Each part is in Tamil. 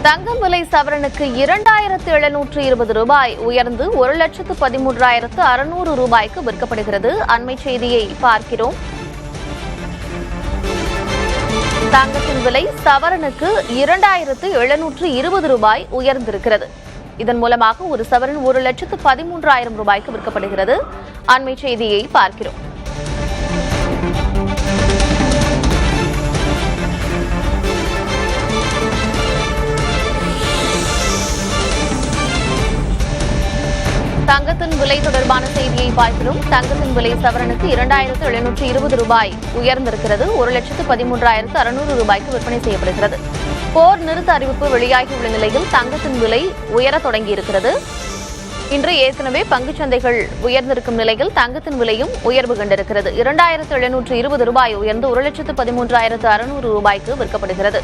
தங்கம் விலை சவரனுக்கு 2720 ரூபாய் உயர்ந்து 1,13,600 ரூபாய்க்கு விற்கப்படுகிறது. அண்மை செய்தியை பார்க்கிறோம். தங்கத்தின் விலை சவரனுக்கு 2720 ரூபாய் உயர்ந்திருக்கிறது. இதன் மூலமாக ஒரு சவரன் 1,13,000 ரூபாய்க்கு விற்கப்படுகிறது. அண்மை செய்தியை பார்க்கிறோம். தங்கத்தின் விலை தொடர்பான செய்தியை பார்க்கிறோம். தங்கத்தின் விலை சவரனுக்கு 2720 ரூபாய் உயர்ந்திருக்கிறது. 1,13,600 ரூபாய்க்கு விற்பனை செய்யப்படுகிறது. போர் நிறுத்த அறிவிப்பு வெளியாகியுள்ள நிலையில் தங்கத்தின் விலை உயரத் தொடங்கியிருக்கிறது. இன்று ஏற்கனவே பங்குச்சந்தைகள் உயர்ந்திருக்கும் நிலையில் தங்கத்தின் விலையும் உயர்வு கண்டிருக்கிறது. 2720 ரூபாய் உயர்ந்து 1,13,600 ரூபாய்க்கு விற்கப்படுகிறது.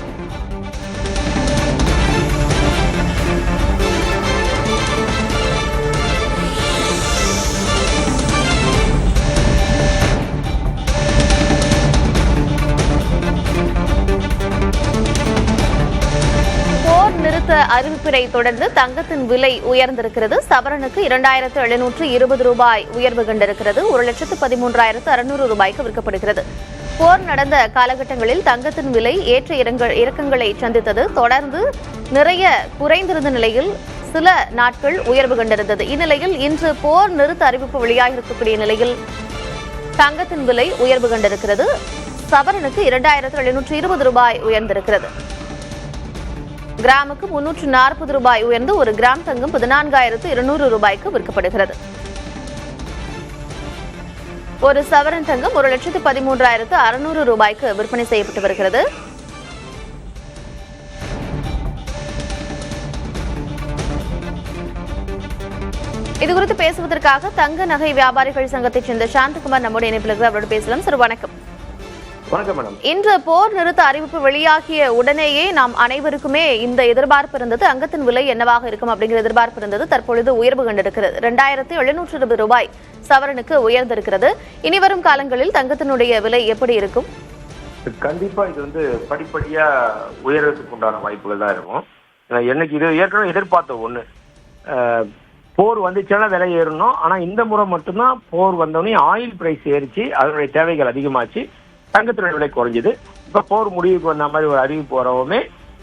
நிறுத்த அறிவிப்பினை தொடர்ந்து தங்கத்தின் விலை உயர்ந்திருக்கிறது. சவரனுக்கு 2720 ரூபாய் உயர்வு கண்டிருக்கிறது. 1,13,600 ரூபாய்க்கு விற்கப்படுகிறது. போர் நடந்த காலகட்டங்களில் தங்கத்தின் விலை ஏற்ற இறக்கங்களை சந்தித்தது. தொடர்ந்து நிறைய குறைந்திருந்த நிலையில் சில நாட்கள் உயர்வு கண்டிருந்தது. இந்நிலையில் இன்று போர் நிறுத்த அறிவிப்பு வெளியாகியிருக்கக்கூடிய நிலையில் தங்கத்தின் விலை உயர்வு கண்டிருக்கிறது. சவரனுக்கு 2720 ரூபாய் உயர்ந்திருக்கிறது. கிராமுக்கு 340 ரூபாய் உயர்ந்து ஒரு கிராம் தங்கம் 14,200 ரூபாய்க்கு விற்கப்படுகிறது. ஒரு சவரன் தங்கம் 1,13,600 ரூபாய்க்கு விற்பனை செய்யப்பட்டு வருகிறது. இதுகுறித்து பேசுவதற்காக தங்க நகை வியாபாரிகள் சங்கத்தைச் சேர்ந்த சாந்தகுமார் நம்முடைய இணைப்பில் அவரோடு பேசலாம். சார் வணக்கம். இன்று போர் நிறுத்த அறிவிப்பு வெளியாகிய உடனேயே நாம் அனைவருக்குமே இந்த எதிர்பார்ப்பு இருந்தது. தங்கத்தின் விலை என்னவாக இருக்கும் அப்படிங்கிற எதிர்பார்ப்பு இருந்தது. தற்பொழுது உயர்வு கண்டிருக்கிறது. 2720 ரூபாய் சவரனுக்கு உயர்ந்திருக்கிறது. இனி வரும் காலங்களில் தங்கத்தினுடைய விலை எப்படி இருக்கும்? கண்டிப்பா இது படிப்படியா உயர்றதுக்கு உண்டான வாய்ப்புகள் தான் இருக்கும். எனக்கு இது ஏற்கனவே எதிர்பார்த்த ஒண்ணு. போர் வந்துச்சுன்னா விலை ஏறணும். ஆனா இந்த முறை மட்டும்தான் போர் வந்தோடனே ஆயில் பிரைஸ் ஏறிச்சு, அதனுடைய தேவைகள் அதிகமாச்சு, தங்கத்தினுடைய விலை குறைஞ்சது. இப்ப போர் முடிவுக்கு வந்த மாதிரி ஒரு அறிவிப்பு வரவுமே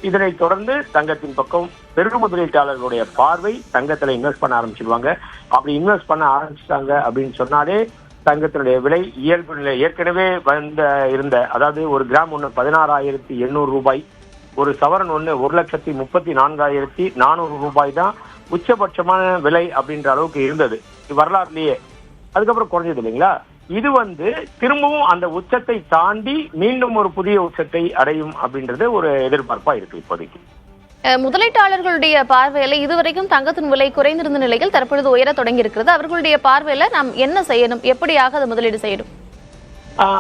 இதனை தொடர்ந்து தங்கத்தின் பக்கம் பெரும் முதலீட்டாளர்களுடைய பார்வை தங்கத்துல இன்வெஸ்ட் பண்ண ஆரம்பிச்சிருவாங்க. அப்படி இன்வெஸ்ட் பண்ண ஆரம்பிச்சிட்டாங்க அப்படின்னு சொன்னாலே தங்கத்தினுடைய விலை இயல்பு நிலை ஏற்கனவே இருந்த, அதாவது ஒரு கிராம் ஒன்று 16,800 ரூபாய், ஒரு சவரன் ஒன்று 1,34,400 ரூபாய் தான் உச்சபட்சமான விலை அப்படின்ற அளவுக்கு இருந்தது வரலாறுலயே. அதுக்கப்புறம் குறைஞ்சது இல்லைங்களா? இது திரும்பவும் அந்த உச்சத்தை தாண்டி மீண்டும் ஒரு புதிய உச்சத்தை அடையும் அப்படின்றது ஒரு எதிர்பார்ப்பா இருக்கு இப்போதைக்கு. முதலீட்டாளர்களுடைய பார்வையில இதுவரைக்கும் தங்கத்தின் விலை குறைந்திருந்த நிலையில் தற்பொழுது உயர தொடங்கி இருக்கிறது. அவர்களுடைய பார்வையில நாம் என்ன செய்யணும், எப்படியாக அதை முதலீடு செய்யணும்?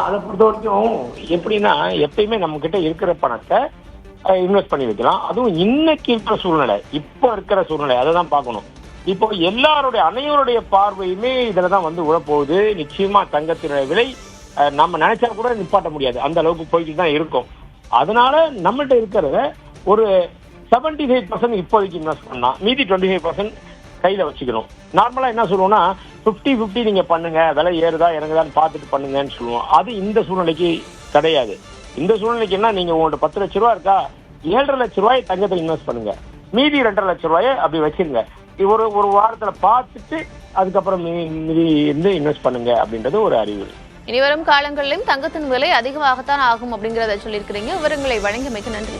அதை பொறுத்த வரைக்கும் எப்படின்னா, எப்பயுமே நம்ம கிட்ட இருக்கிற பணத்தை இன்வெஸ்ட் பண்ணி வைக்கலாம். அதுவும் இன்னைக்கு இருக்கிற சூழ்நிலை, இப்ப இருக்கிற சூழ்நிலை அதை தான் பார்க்கணும். இப்போ அனைவருடைய பார்வையுமே இதுலதான் உழப்போகுது. நிச்சயமா தங்கத்தினுடைய விலை நம்ம நினைச்சா கூட நிப்பாட்ட முடியாது, அந்த அளவுக்கு போயிட்டு தான் இருக்கும். அதனால நம்மகிட்ட இருக்கிறத ஒரு 75% இப்போதைக்கு இன்வெஸ்ட் பண்ணலாம், மீதி 25% கையில வச்சுக்கணும். நார்மலா என்ன சொல்லுவோம்னா 50-50 நீங்க பண்ணுங்க, விலை ஏறுதா இறங்குதான்னு பார்த்துட்டு பண்ணுங்கன்னு சொல்லுவோம். அது இந்த சூழ்நிலைக்கு கிடையாது. இந்த சூழ்நிலைக்கு என்ன, நீங்க உங்கள்ட்ட 10 லட்ச ரூபா இருக்கா, 7,5 லட்ச ரூபாய் தங்கத்தை இன்வெஸ்ட் பண்ணுங்க, மீதி 2,5 லட்ச ரூபாயை அப்படி வச்சிருங்க. ஒரு வாரத்துல பார்த்துட்டு அதுக்கப்புறம் இன்வெஸ்ட் பண்ணுங்க அப்படின்றது ஒரு அறிவுரை. இனிவரும் காலங்களிலும் தங்கத்தின் விலை அதிகமாகத்தான் ஆகும் அப்படிங்கறத சொல்லியிருக்கிறீங்க. விவரங்களை வழங்கியமைக்கு நன்றி.